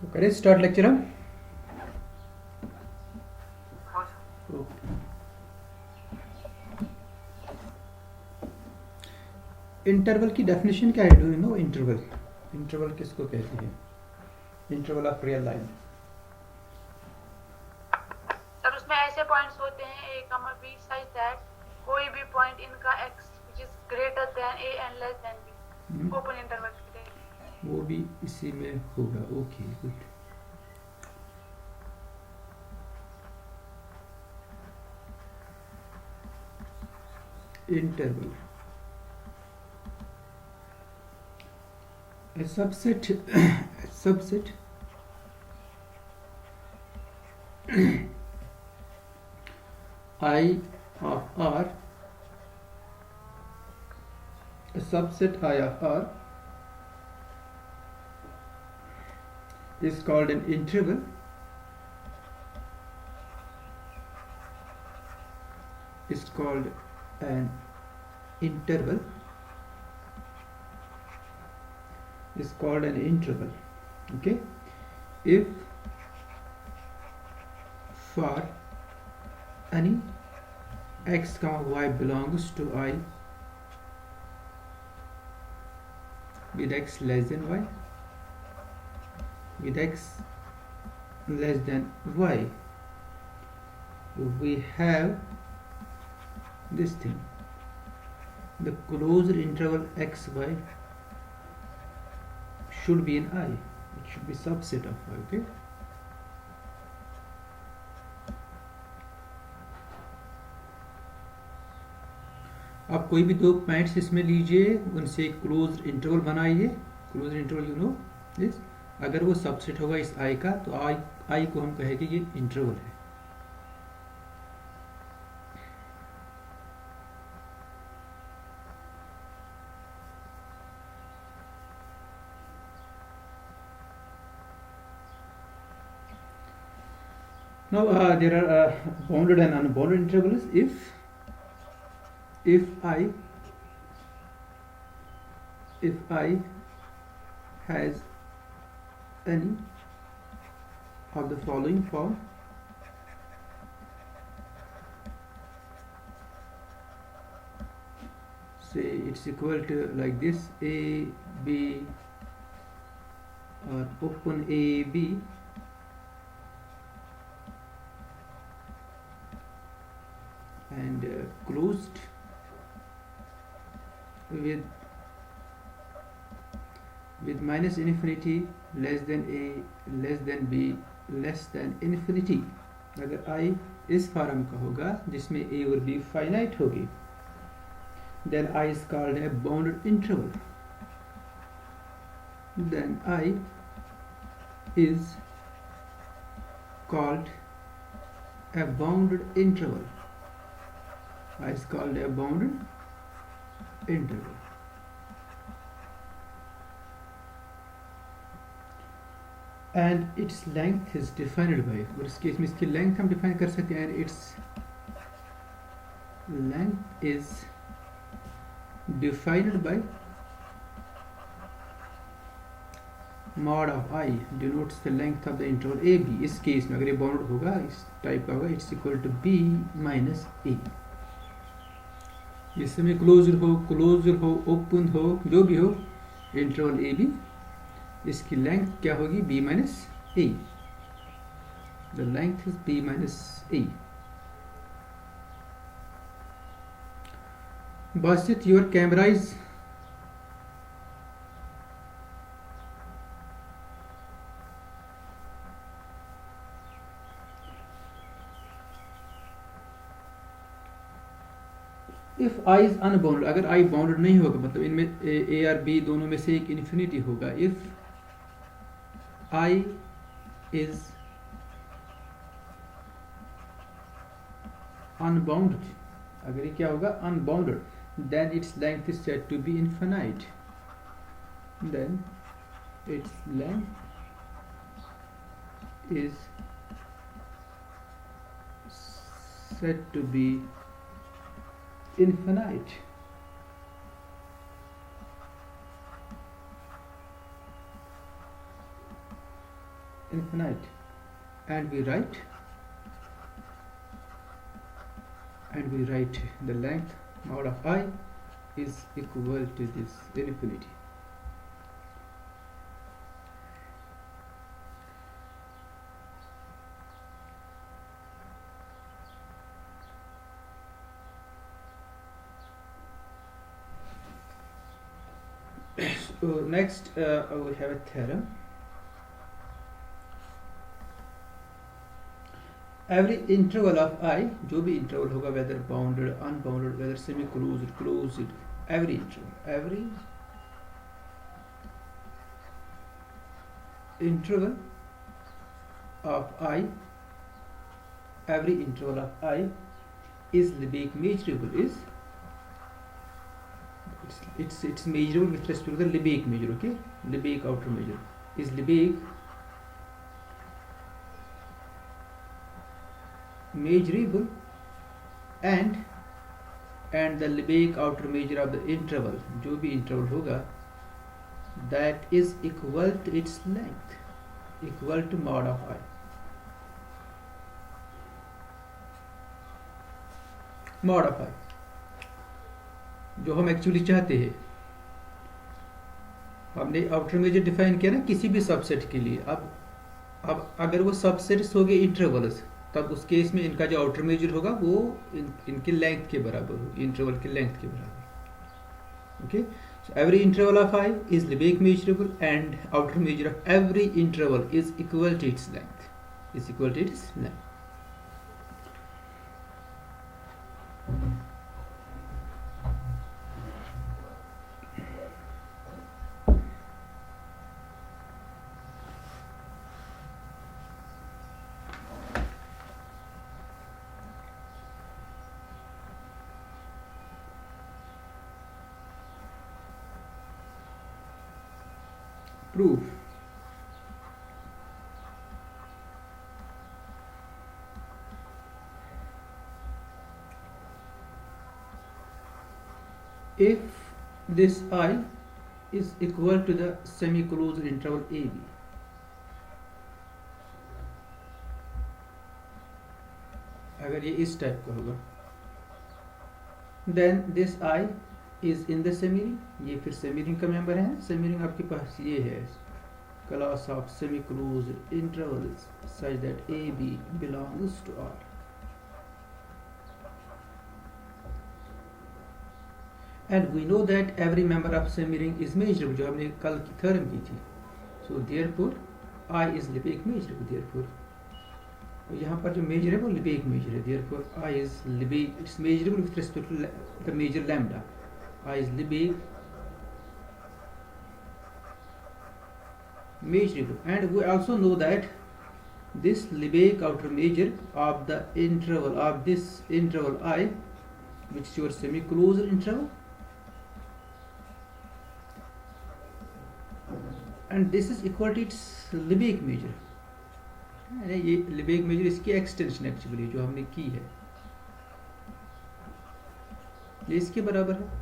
तो करें start lecture हम। इंटरवल की डेफिनेशन क्या है? Do you know interval? Interval किसको कहते हैं? Interval of real line. Sir उसमें ऐसे पॉइंट्स होते हैं a, b such that कोई भी पॉइंट इनका x which is greater than a and less than b open interval के लिए वो भी इसी में होगा। Okay good. Interval a subset I of R, a subset I of R is called an interval. Is called an interval. Is called an interval. Okay, if for any x comma y belongs to I with x less than y, with x less than y, we have this thing, the closed interval xy should be in I, it should be subset of I. Okay, आप कोई भी दो points इसमें लीजिए, उनसे एक close interval बनाइए। Close interval you know this, अगर वो सबसेट होगा इस आई का तो आई को हम कहेंगे ये इंटरवल है। Now there are bounded and unbounded intervals. If I has any of the following form, say it's equal to like this, a b or open a b and closed with minus infinity less than a less than b less than infinity, अगर I इस form का होगा जिसमें a और b finite होगी, then I is called a bounded interval. Then I is called a bounded interval. I is called a bounded interval. And its length is defined by, और इस case में इसकी length हम define कर सकते हैं, and its length is defined by mod of I denotes the length of the interval a b. इस case में अगर ये बाउंड होगा, इस टाइप का होगा, it's equal to b minus a। इस समय क्लोजर हो ओपन हो जो भी हो इंटरवल ए बी, इसकी लेंथ क्या होगी? b minus a. The length is b minus a. Basit, your camera is if I is unbounded, अगर आई बाउंडेड नहीं होगा, मतलब इनमें ए और बी दोनों में से एक इन्फिनिटी होगा। इफ आई इज अनबाउंडेड, अगर ये क्या होगा? Unbounded, then its length is said to be infinite. Then its length is said to be infinite. infinite, and we write the length mod of I is equal to this infinity. So next we have a theorem. Every interval of I, जो भी interval होगा, whether bounded, unbounded, whether semi-closed, closed, every interval of I, is Lebesgue measurable, it's measurable with respect to the Lebesgue measure, okay? Lebesgue outer measure is Lebesgue measurable, and the Lebesgue outer measure of the interval, जो भी interval होगा, that is equal to its length, equal to mod of I. mod of I जो हम actually चाहते हैं, हमने outer major define किया ना किसी भी सबसेट के लिए. अब अगर वो सबसेट्स हो गए इंटरवल्स, तब उस केस में इनका जो आउटर मेजर होगा वो इनके लेंथ के बराबर होगी, इंटरवल के लेंथ के बराबर. Okay, so every interval of I is Lebesgue measurable, and outer measure of every interval is equal to its length. Proof. If this I is equal to the semi-closed interval AB, अगर ये इस type का होगा, then this I is in the semi-ring. ये फिर semi-ring का member है. semi-ring आपके पास ये है, class of semi-closed intervals such that AB belongs to R. And we know that every member of semi-ring is measurable, जो हमने कल की थ्योरम की थी. So therefore I is Lebesgue measurable. Therefore यहाँ पर जो मेजर है वो Lebesgue measure है. Therefore I is Lebesgue, it's measurable with respect to the measure lambda. I is Lebesgue measurable, and we also know that this Lebesgue outer measure of the interval of this interval I, which is your semi-closed interval, and this is equal to its Lebesgue measure. ये Lebesgue measure इसकी extension actually जो हमने की है, ये इसके बराबर है,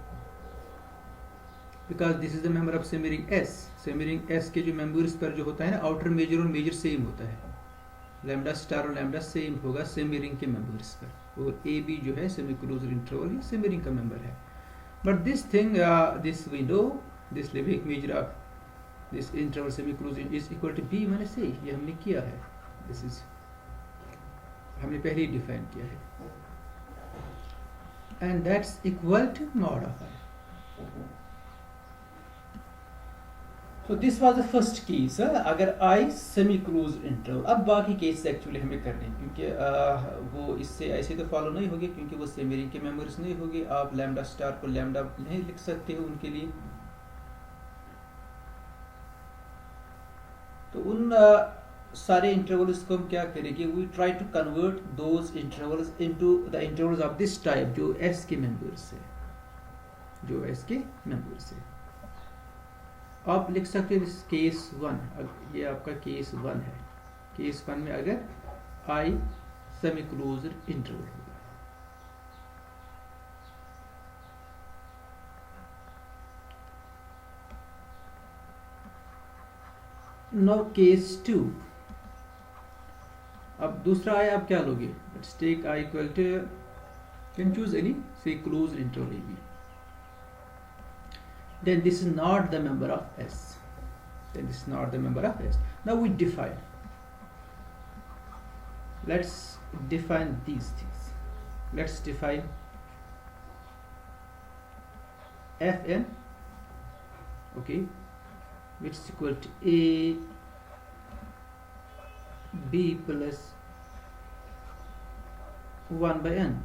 because this is the member of semi-ring S. semi-ring S के जो मेंबर्स पर जो होता है ना, आउटर मेजर और मेजर सेम होता है, लैम्डा स्टार और लैम्डा सेम होगा semi-ring के मेंबर्स पर, और AB जो है semi-closed interval ये semi-ring का मेंबर है. But this thing, this we know, this Lebesgue measure of this interval semi-closed is equal to B minus A. ये हमने किया है, दिस इज हमने पहले ही डिफाइन किया है, and that's equal to mod of I. So this was the first case. अगर I semi-closed interval. अब बाकी केस एक्चुअली हमें करने हैं, क्योंकि वो इससे ऐसे तो फॉलो नहीं होगी, क्योंकि वो semi-ring के मेंबर्स नहीं होंगे. आप लैम्डा स्टार को लैम्डा नहीं लिख सकते हो उनके लिए. तो उन सारे इंटरवल्स को हम क्या करेंगे, we try to convert those intervals into the intervals of this type, जो S के मेंबर्स है, आप लिख सकते हैं केस 1. ये आपका केस 1 है. केस 1 में अगर I semi-closed interval होगा, now case 2. अब दूसरा आई आप क्या लोगे? Let's take I equal to, can choose any, say close interval A B, then this is not the member of S, then this is not the member of S. Now we define, let's define these things. Let's define Fn, okay, which is equal to A B plus 1 by n,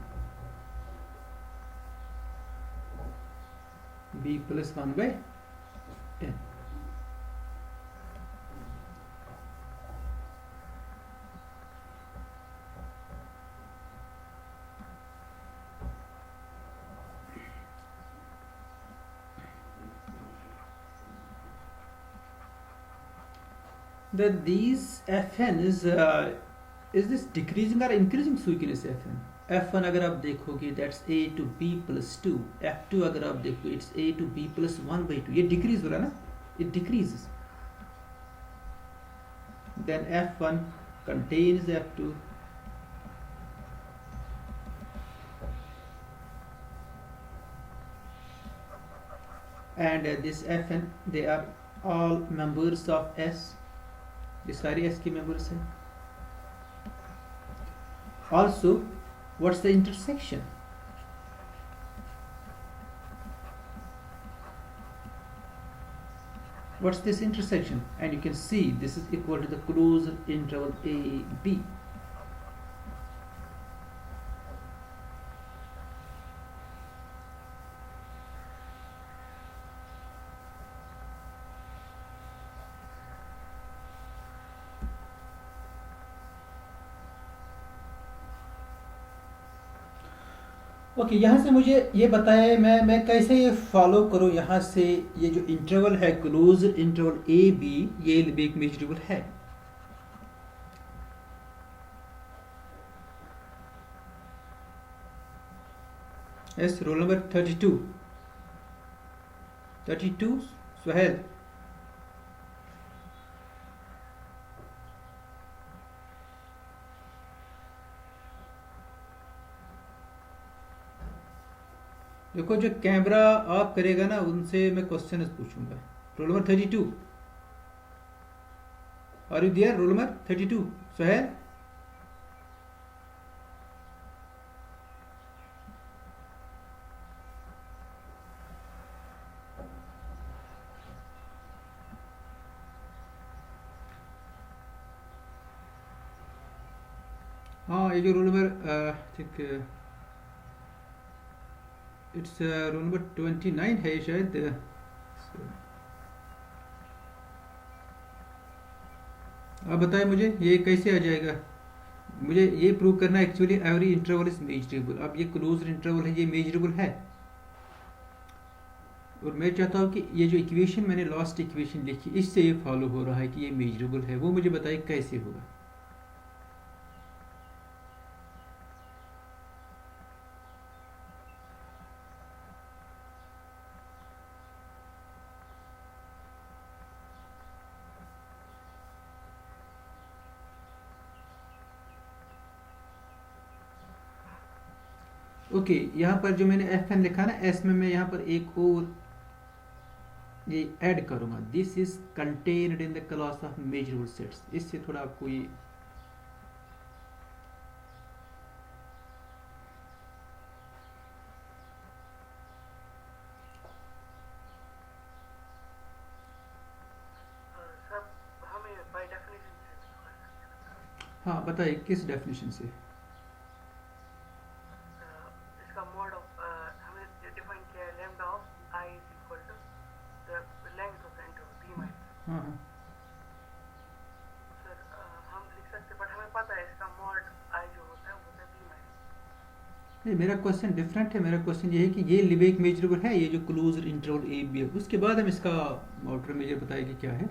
B plus 1 by n. That these Fn is this decreasing or increasing sweetness Fn? F1 अगर आप देखोगे that's A to B plus 2, F2 अगर आप देखो it's A to B plus 1 by 2, ये decrease हो रहा है ना, it decreases. Then F1 contains F2, and this Fn, they are all members of S, ये सारे S के members हैं. Also, what's the intersection? What's this intersection? And you can see this is equal to the closed interval A B. Okay, यहाँ से मुझे ये बताया मैं कैसे ये फॉलो करूँ, यहाँ से ये जो इंटरवल है क्लोज इंटरवल ए बी, ये एक मेजरेबल है. Yes, roll number 32 Suhail. देखो जो कैमरा ऑफ करेगा ना उनसे मैं क्वेश्चन पूछूंगा. Roll number 32, are you there? Roll number 32 Suhail. हाँ, ये जो रोल नंबर ठीक इट्स रोल नंबर 29 है शायद. आप बताएं मुझे ये कैसे आ जाएगा. मुझे ये प्रूव करना है actually every interval is measurable. अब ये क्लोज इंटरवल है, ये मेजरेबल है, और मैं चाहता हूँ कि ये जो इक्वेशन मैंने लास्ट इक्वेशन लिखी इससे ये फॉलो हो रहा है कि ये मेजरेबल है. वो मुझे बताइए कैसे होगा. ओके, यहाँ पर जो मैंने एफ एन लिखा ना एस में, मैं यहाँ पर एक और ये ऐड करूँगा. This is contained in the class of measurable sets. इससे थोड़ा आपको ये हाँ बताइए किस डेफिनेशन से. इसका मोड ऑफ हमें डिफाइन किया है lambda of I is equal to the length of the interval B minus. हाँ हाँ सर हम लिख सकते, बट हमें पता है इसका मोड आई जो होता है वो होता है बी माइनस. नहीं, मेरा क्वेश्चन डिफरेंट है. मेरा क्वेश्चन ये है कि ये लिबेक मेजरेबल है, ये जो क्लोज इंटरवल ए बी है, उसके बाद हम इसका आउटर मेजर बताएंगे क्या है.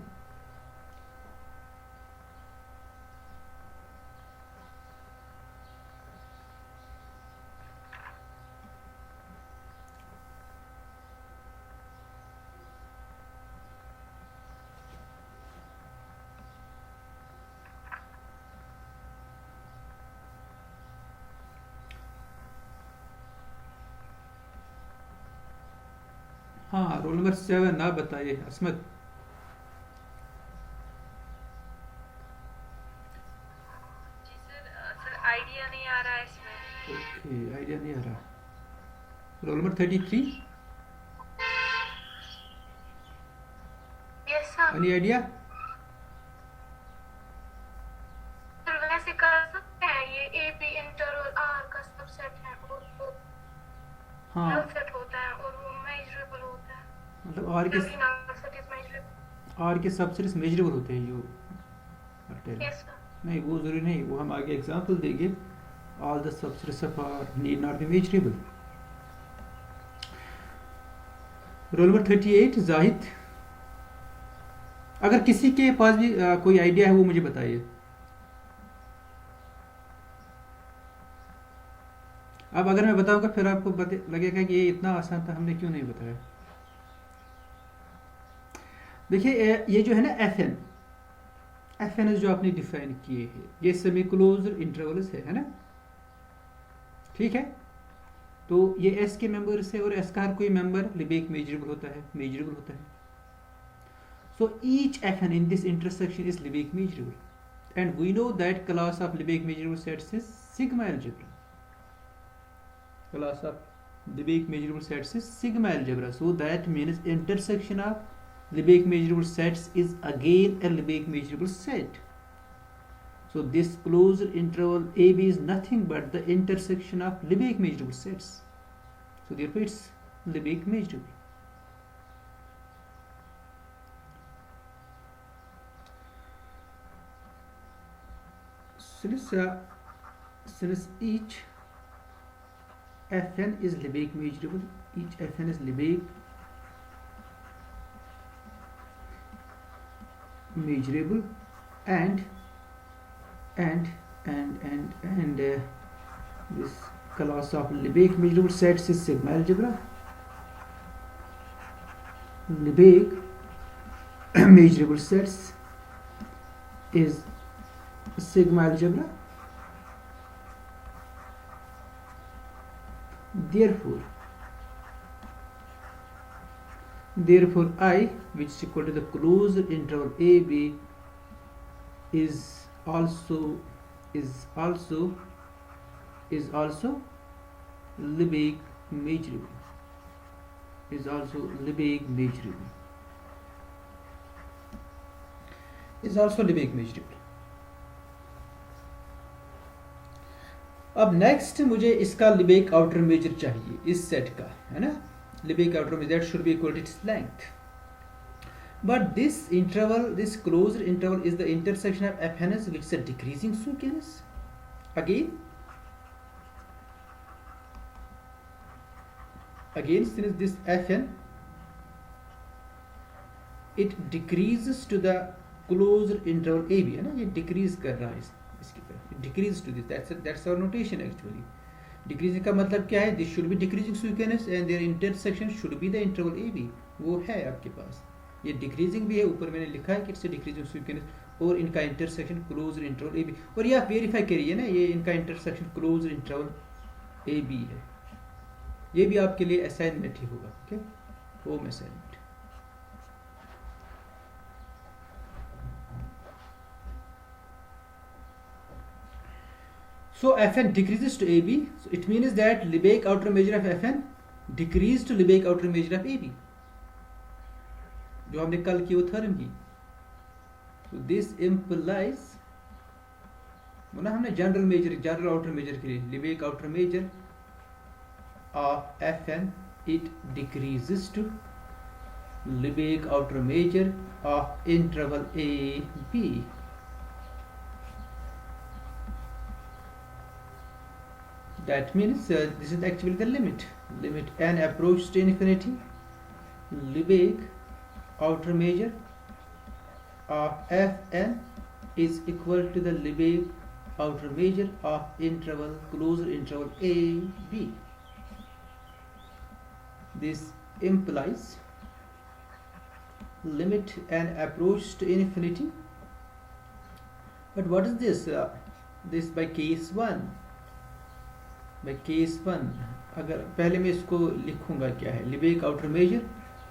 हाँ, रोल नंबर 7 आप बताइए असमत। जी सर आइडिया नहीं आ रहा है इसमें। ओके, आइडिया नहीं आ रहा। Roll number 33, yes sir. Any idea? Sir वैसे कर सकते हैं, ये ए बी इंटर और आर का सबसेट है और वो हाँ, null set होता है और वो मेजरेबल होता है। मतलब Every null set is measurable. R के सबसेट्स मेजरेबल होते हैं जो Yes sir. नहीं, वो जरूरी नहीं, वो हम आगे एग्जांपल देंगे। All the subsets of R need not be measurable. Roll number 38 Zahid, अगर किसी के पास भी कोई आइडिया है वो मुझे बताइए। अब अगर मैं बताऊंगा फिर आपको लगेगा कि ये इतना आसान था, हमने क्यों नहीं बताया। देखिए ये जो है ना एफ एन जो आपने डिफाइन किए हैं, ये सेमी क्लोज्ड इंटरवल्स है ना, ठीक है। तो ये एस के मेंबर्स है और एस का हर कोई मेंबर लिबेक मेजरेबल होता है। So each F N in this intersection is Lebesgue measurable and we know that class of Lebesgue measurable sets is sigma algebra. Class of Lebesgue measurable sets is sigma algebra. So that means intersection of Lebesgue measurable sets is again a Lebesgue measurable set. So this closed interval AB is nothing but the intersection of Lebesgue measurable sets. So therefore it's Lebesgue measurable. Since each Fn is Lebesgue measurable, each Fn is Lebesgue measurable and this class of Lebesgue measurable sets is sigma algebra. Lebesgue measurable sets is sigma algebra. Therefore I, which is equal to the closed interval AB, is also Lebesgue measurable. अब next मुझे इसका Lebesgue outer major चाहिए, इस set का, है ना। Lebesgue outer measure should be equal to its length, but this closed interval is the intersection of FNs which is a decreasing sequence. again since this fn it decreases to the closed interval ab, है ना, ये decrease कर रहा है इसकी तरफ, decrease to this, that's our notation actually. Decreasing का मतलब क्या है, this should be decreasing sequence and their intersection should be the interval A B, वो है आपके पास। ये डिक्रीजिंग भी है, ऊपर मैंने लिखा है कि इट्स डिक्रीजिंग सीक्वेंस, और इनका intersection closed interval A B, और ये आप वेरीफाई करिए ना, ये इनका intersection closed interval A B है। ये भी आपके लिए असाइनमेंट ही होगा, okay, home assignment. So Fn decreases to AB, so it means that Lebesgue outer measure of Fn decreased to Lebesgue outer measure of AB, जो हमने कल की वो थ्योरम की। So this implies, ना हमने जनरल आउटर मेजर के लिए Lebesgue outer measure of Fn, it decreases to Lebesgue outer measure of interval AB. That means this is actually the limit n approaches to infinity. Lebesgue outer measure of Fn is equal to the Lebesgue outer measure of closed interval a b. This implies limit n approaches to infinity. But what is this? This by case 1. By case 1, अगर पहले मैं इसको लिखूंगा क्या है, Lebesgue outer measure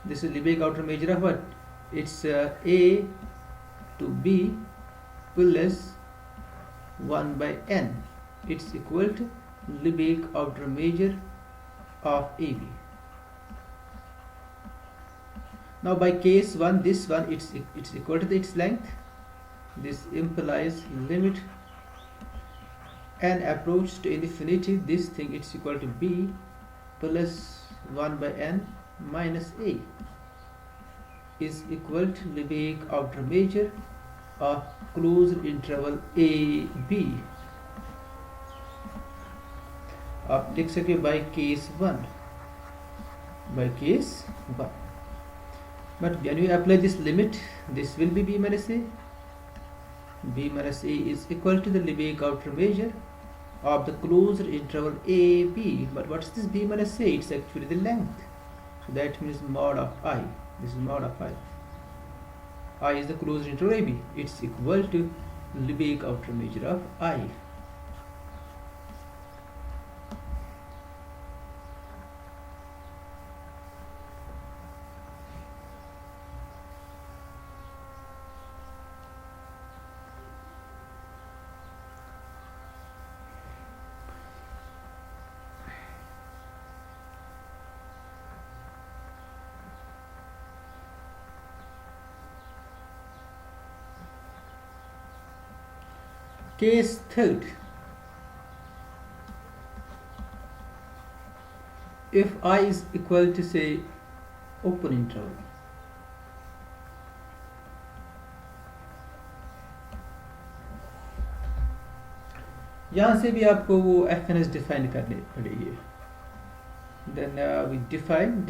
This is Lebesgue outer measure of what? It's A to B plus 1 by n. It's equal to Lebesgue outer measure of AB. Now by case 1, this one it's equal to its length. This implies limit n approach to infinity, this thing it's equal to B plus 1 by n minus A is equal to Lebesgue outer measure of closed interval AB. आप लिख सके by case 1, by case 1. But when you apply this limit, this will be B minus A. B minus A is equal to the Lebesgue outer measure of the closed interval AB. But what's this B minus A? It's actually the length. So that means mod of I. This is mod of I. I is the closed interval AB. It's equal to Lebesgue outer measure of I. Case third, if I is equal to say open interval, यहाँ से भी आपको वो fns define करनी पड़ेगी. Then we define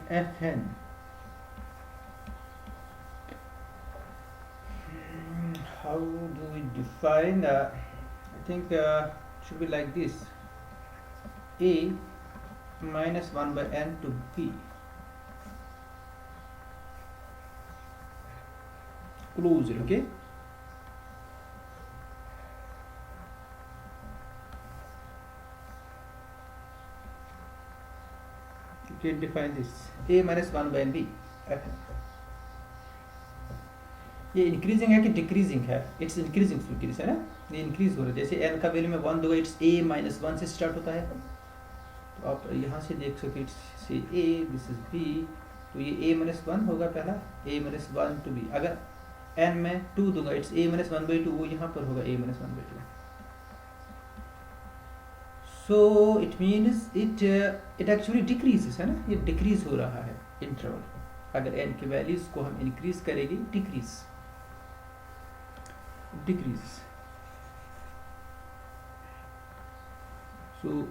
fn. How do we define? I think should be like this: A minus 1 by n to B closed. Okay. You can define this A minus 1 by B. ये increasing है कि decreasing है? It's increasing frequency है ना, ये increase हो रहा है. जैसे n का वैल्यू में 1 दूंगा, इट्स A minus 1 से स्टार्ट होता है. तो आप यहाँ से देख सके इट्स से A, दिस इज B, तो ये A minus 1 होगा पहला, A minus 1 to B. अगर n में 2 दूंगा, इट्स A minus 1 by 2, वो यहाँ पर होगा A minus 1 by 2. So it means it actually decreases है ना, ये डिक्रीज हो रहा है इंटरवल. अगर n की वैल्यूज को हम इंक्रीज करेंगे, decreases. So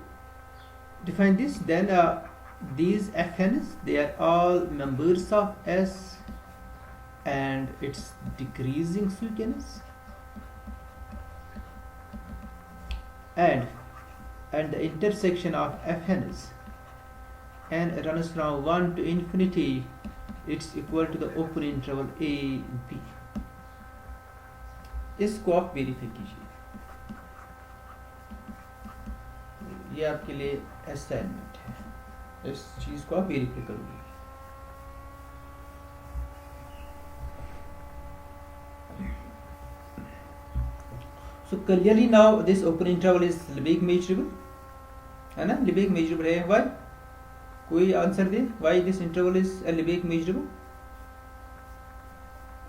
define this. Then these fn's, they are all members of S and its decreasing frequency, and the intersection of fn's n runs from 1 to infinity, it's equal to the open interval A B. इसको आप verify कीजिए, ये आपके लिए assignment है, इस चीज को आप वेरीफाई करोगे. So clearly now this open interval is Lebesgue measurable, है ना, Lebesgue measurable है. Why? कोई answer they, why this interval is a Lebesgue measurable?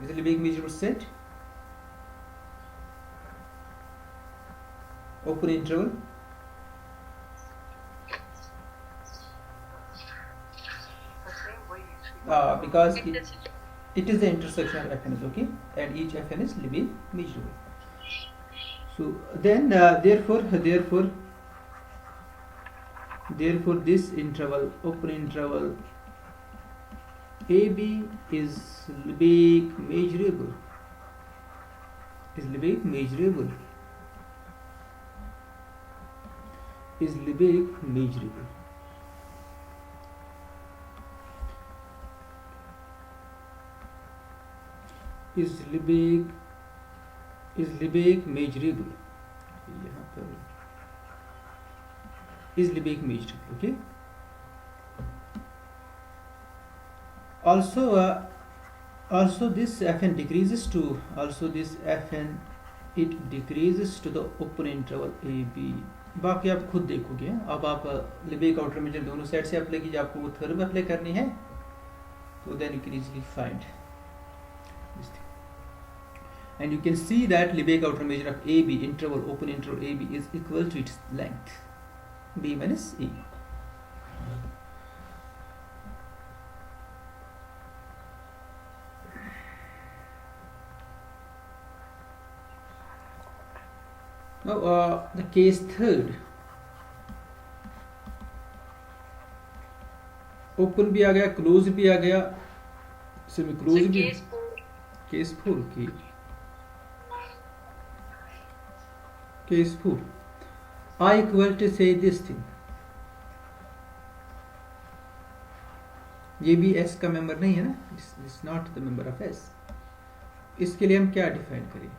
Is a Lebesgue measurable set? Open interval. Because it is the intersection of fn's, okay, and each fn is Lebesgue measurable. So then therefore this interval, open interval AB is Lebesgue measurable. Is Lebesgue measurable? Is Lebesgue measurable? Is Lebesgue measurable? यहाँ पर is Lebesgue measurable. Okay. Also this Fn decreases to it decreases to the open interval AB. बाकी आप खुद देखोगे. अब आप Lebesgue outer major दोनों side से अप्लाई कीजिए. आपको वो थ्योरम अप्लाई करनी है, तो then you can easily find this thing. And you can see that Lebesgue outer measure of AB, interval, open interval AB, is equal to its length, B minus E. Now the case third, open भी आ गया, close भी आ गया, semi close भी. Case 4 की case 4, I equal to say this thing. ये भी S का member नहीं है ना, this not the member of S. इसके लिए हम क्या डिफाइन करें?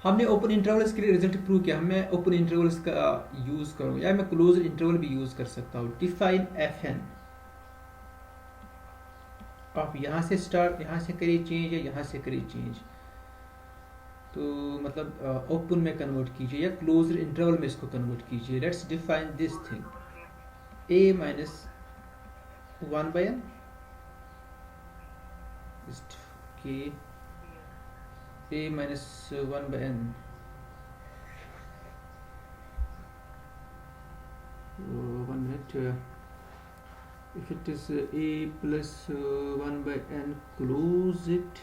हमने ओपन इंटरवल्स के लिए रिजल्ट प्रूव किया. मैं ओपन इंटरवल्स का यूज करूँ या मैं क्लोज इंटरवल भी यूज कर सकता हूँ. Define Fn. आप यहाँ से स्टार्ट, यहाँ से करिए चेंज या यहाँ से करिए चेंज, तो मतलब ओपन में कन्वर्ट कीजिए या क्लोज इंटरवल में इसको कन्वर्ट कीजिए. Let's define this thing a minus 1 by n k a minus 1 by n. 1 minute. If it is a plus 1 by n, close it,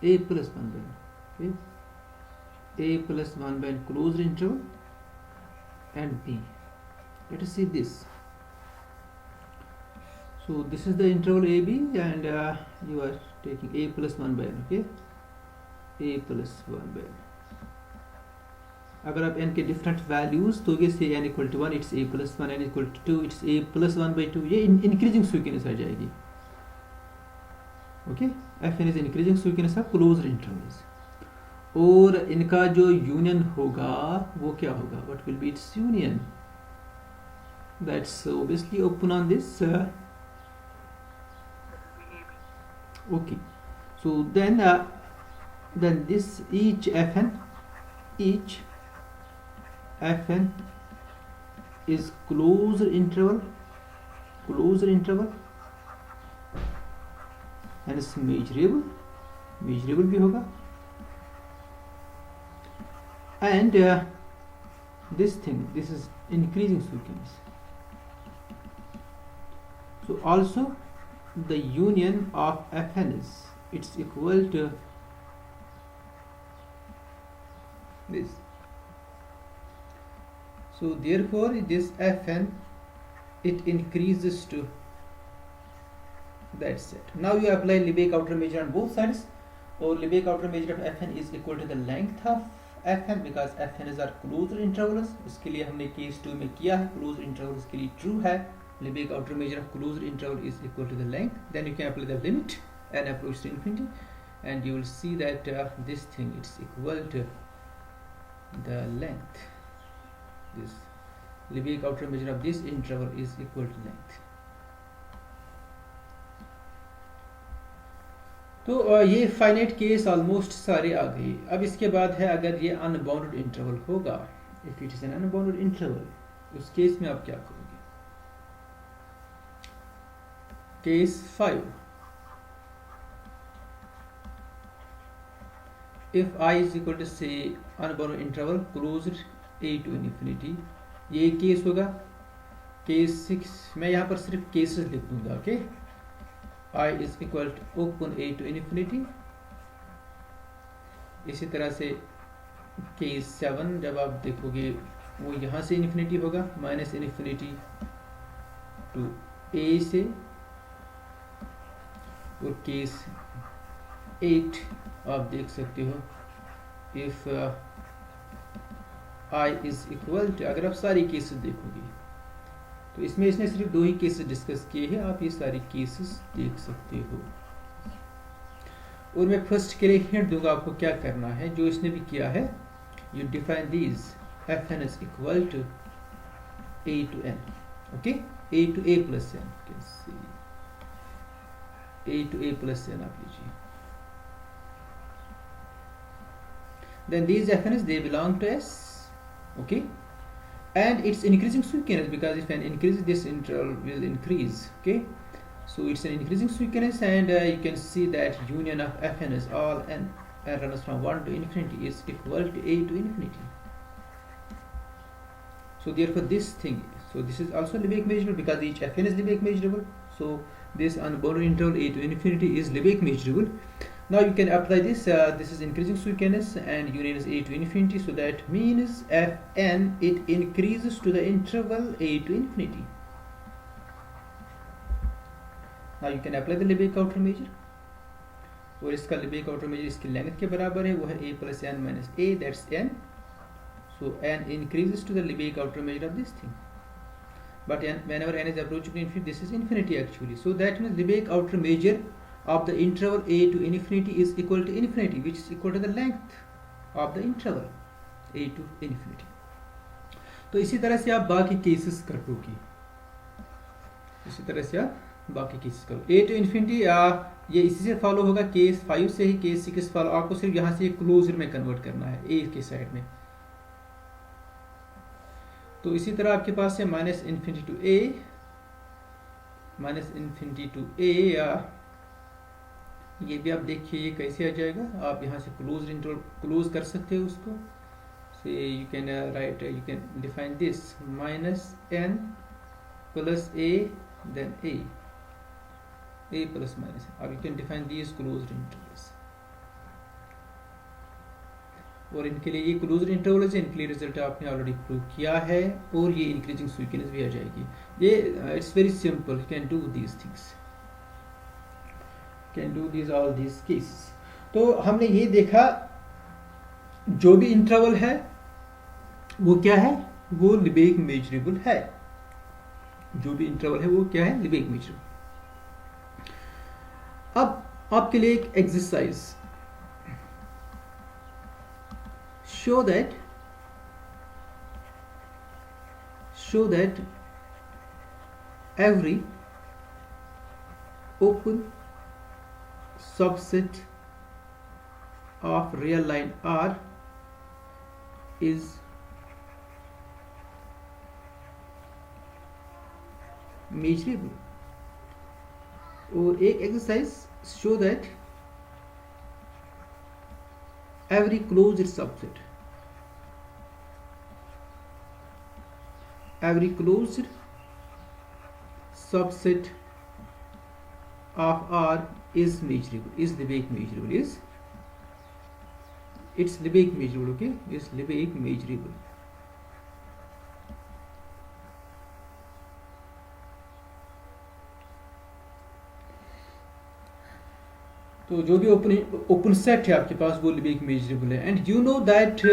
a plus 1 by n, okay, a plus 1 by n closed interval, and b. Let us see this. So this is the interval AB, and you are taking a plus 1 by n, okay, a plus 1 by n. अगर आप n के different values दोगे, से n equal to 1 it's a plus 1, n equal to 2 it's a plus 1 by 2, ये increasing sequence आ जाएगी. Okay, Fn is increasing sequence of closed intervals. और इनका जो यूनियन होगा वो क्या होगा? What will be its union? That's obviously open on this. Okay, so then this each Fn is closed interval, and is measurable भी होगा. And this is increasing frequency. So also the union of Fn is it's equal to this. So therefore this Fn, it increases to that set. Now you apply Lebesgue outer measure on both sides, or Lebesgue outer measure of Fn is equal to the length of Fn, because Fn is our closed intervals. इसके लिए हमने case 2 में किया है, closed intervals के लिए true है. Lebesgue outer measure of closed interval is equal to the length. Then you can apply the limit and approach to infinity, and you will see that this thing it's equal to the length. This Lebesgue outer measure of this interval is equal to length. तो ये finite case almost सारे आ गए. अब इसके बाद है अगर ये अनबाउंडेड इंटरवल होगा, if it is an unbounded interval, उस केस में आप क्या करोगे? Case 5, if I is equal to say unbounded interval closed a to infinity, ये केस होगा. केस 6 मैं यहाँ पर सिर्फ केसेस लिख दूंगा. Okay, I is equal to open a to infinity. इसी तरह से केस 7 जब आप देखोगे वो यहाँ से इन्फिनिटी होगा, माइनस इन्फिनिटी टू a से. और केस 8 आप देख सकते हो, if I is equal to, अगर आप सारी केसेस देखोगे तो इसमें इसने सिर्फ 2 ही केसेस डिस्कस किए हैं, आप ये सारी केसेस देख सकते हो. और मैं फर्स्ट के लिए हिंट दूंगा आपको क्या करना है, जो इसने भी किया है. You define these fn is equal to a to n. okay, a to a plus n. you can see a to a plus n आप लीजिए. then these fn's they belong to S. okay, and it's increasing skewness because if n increases this interval will increase. okay, so it's an increasing skewness, and you can see that union of fn is all n runs from 1 to infinity is equal to a to infinity. So therefore this thing, so this is also Lebesgue measurable because each fn is Lebesgue measurable. So this unbounded interval a to infinity is Lebesgue measurable. Now you can apply this. This is increasing skewness and union is a to infinity. So that means fn it increases to the interval a to infinity. Now you can apply the Lebesgue outer measure. और इसका Lebesgue outer measure इसकी length के बराबर है, वो है a plus n minus a, that's n. So n increases to the Lebesgue outer measure of this thing. But n, whenever n is approaching infinity, this is infinity actually. So that means Lebesgue outer measure of the interval a to infinity is equal to infinity, which is equal to the length of the interval a to infinity. तो इसी तरह से आप बाकी cases करोगे, इसी तरह से आप बाकी केसेस करो. a to infinity ये इसी से फॉलो होगा, केस 5 से ही केस 6 फॉलो. आपको सिर्फ यहाँ से क्लोजर में कन्वर्ट करना है a के साइड में. तो इसी तरह आपके पास है minus infinity to a, minus infinity to a, ये भी आप देखिए ये कैसे आ जाएगा. आप यहाँ से क्लोज इंटरवल क्लोज कर सकते हो उसको. Say you can write, you can define this minus n plus a then a plus minus. अब you can define this closed intervals, और इनके लिए ये क्लोज्ड इंटरवल्स है, इनके लिए रिजल्ट आपने ऑलरेडी प्रूव किया है, और ये इंक्रीजिंग स्वीकनेस भी आ जाएगी. ये it's very simple, you can do these things, can do these all these cases. तो हमने ये देखा जो भी इंटरवल है वो क्या है, वो Lebesgue मेजरेबल है. जो भी इंटरवल है वो क्या है, Lebesgue मेजरेबल. अब आपके लिए एक exercise, show that every open subset of real line R is measurable. और एक exercise, show that every closed subset of R is measurable, is Lebesgue measurable, it's Lebesgue measurable. okay, is Lebesgue measurable. तो जो भी open set है आपके पास वो Lebesgue measurable है. And you know that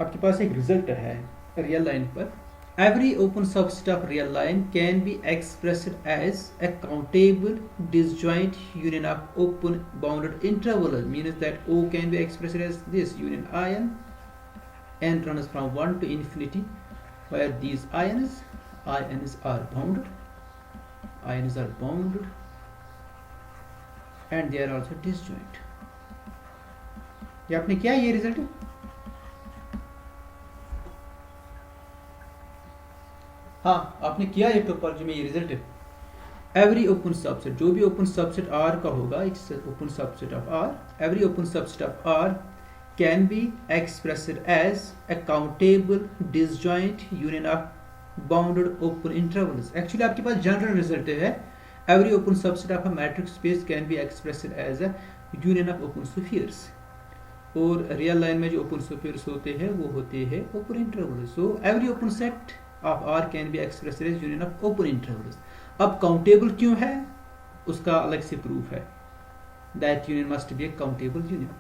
आपके पास एक रिजल्ट है रियल लाइन पर. Every open subset of real line can be expressed as a countable disjoint union of open bounded intervals. Means that O can be expressed as this union ion, n runs from 1 to infinity, where these ions are bounded, and they are also disjoint. ये आपने क्या ये result, हाँ आपने किया ये topology में ये रिजल्ट है. एवरी ओपन सबसेट, जो भी ओपन सबसेट R का होगा, it's open subset of R. Every open subset of R can be expressed as a countable disjoint union of bounded open intervals. Actually आपके पास general result है, every open subset of a metric space can be expressed as a union of open spheres. और real line में जो open spheres होते हैं वो होते हैं open intervals. So every open set of R can be expressed as union of open intervals. अब countable क्यों है उसका अलग से प्रूफ है. That union must be a countable union.